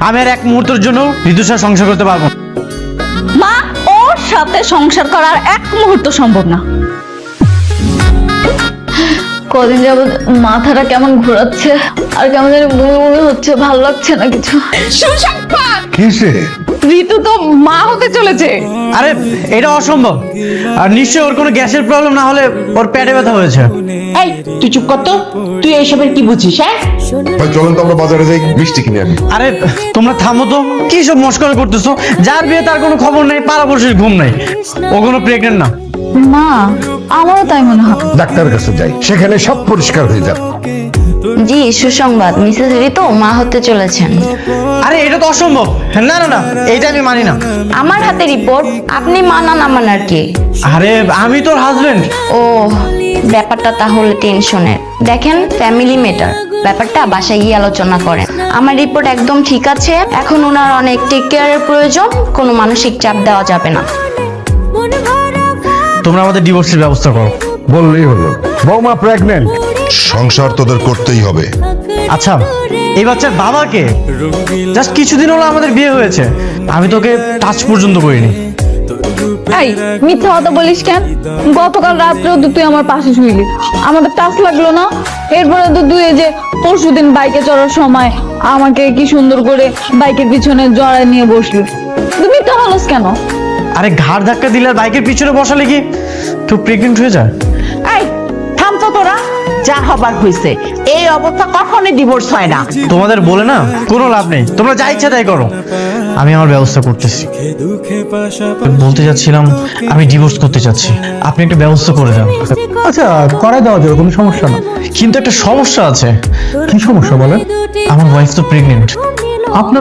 আমি আর এক মুহূর্তের জন্য ঋতুর সাথে সংসার করতে পারবো না। মা, ওর সাথে সংসার করার এক মুহূর্ত সম্ভব না। কদিন যাবত মাথাটা কেমন ঘোরাচ্ছে আর কেমন জানি বমি বমি হচ্ছে, ভালো লাগছে না কিছু। কিসে? ঋতু তো মা হতে চলেছে। আরে এটা অসম্ভব। আর নিশ্চয়ই ওর কোনো গ্যাসের প্রবলেম না হলে ওর পেটে ব্যথা হয়েছে। এই তুই চুপ কর তো, তুই এইসবের কি বুঝিস? হ্যাঁ, ভাই চলেন তো আমরা বাজারে যাই, মিষ্টি কিনে আনি। আরে তোমরা থামো তো, কি সব মস্করা করতেছো? যার বিয়ে তার কোনো খবর নেই, পাড়াপড়শির ঘুম নেই। ও কোনো প্রেগনেন্ট না। মা, আমারও তাই মনে হয়। ডাক্তারের কাছে যাই, সেখানে সব পরিষ্কার হয়ে যাবে। জি, সুসংবাদ, মিসেস ঋতু মা হতে চলেছেন। আরে এটা তো অসম্ভব। না না না, এইটা আমি মানি না। আমার হাতে রিপোর্ট, আপনি মানা না মানার কি? আরে আমি তোর হাজবেন্ড। ও, ব্যাপারটা তাহলে টেনশনের। দেখেন, ফ্যামিলি ম্যাটার, ব্যাপারটা বাসায় গিয়ে আলোচনা করেন। আমার রিপোর্ট একদম ঠিক আছে। এখন ওনার অনেক টেক কেয়ারের প্রয়োজন, কোনো মানসিক চাপ দেওয়া যাবে না। তোমরা আমাদের ডিভোর্সের ব্যবস্থা করো। বললেই হলো, বৌমা প্রেগনেন্ট। সংসার তোদের করতেই হবে। আচ্ছা, এই বাচ্চার বাবাকে জাস্ট কিছুদিন হলো আমাদের বিয়ে হয়েছে, আমি তোকে টাচ পর্যন্ত করিনি। এই মিথ্যা কথা বলিস কেন? গতকাল রাত্রেও তো তুই আমার পাশে শুইলি, আমাদের টাচ লাগলো না? এরপরে তো তুই এই যে পরশুদিন বাইকে চড়ার সময় আমাকে কি সুন্দর করে বাইকের পিছনে জড়ায় নিয়ে বসলি। তুই মিথ্যা বলিস কেন? আরে ঘাড় ধাক্কা দিলে আর বাইকের পিছনে বসালে কি কেউ প্রেগনেন্ট হয়ে যায়? এই থাম তো তোরা, যা হবার হয়েছে। এই অবস্থা কখনোই ডিভোর্স হয় না। তোমাদের বলে না কোনো লাভ নেই, তোমরা যা ইচ্ছা তাই করো। আমি আমার ব্যবস্থা করতেছি। বলতে যাচ্ছিলাম, আমি ডিভোর্স করতে চাচ্ছি, আপনি একটা ব্যবস্থা করে দেন। আচ্ছা, করাই দেওয়া যাবে, কোনো সমস্যা না। কিন্তু একটা সমস্যা আছে। কি সমস্যা বলেন? আমার ওয়াইফ তো প্রেগনেন্ট। আপনার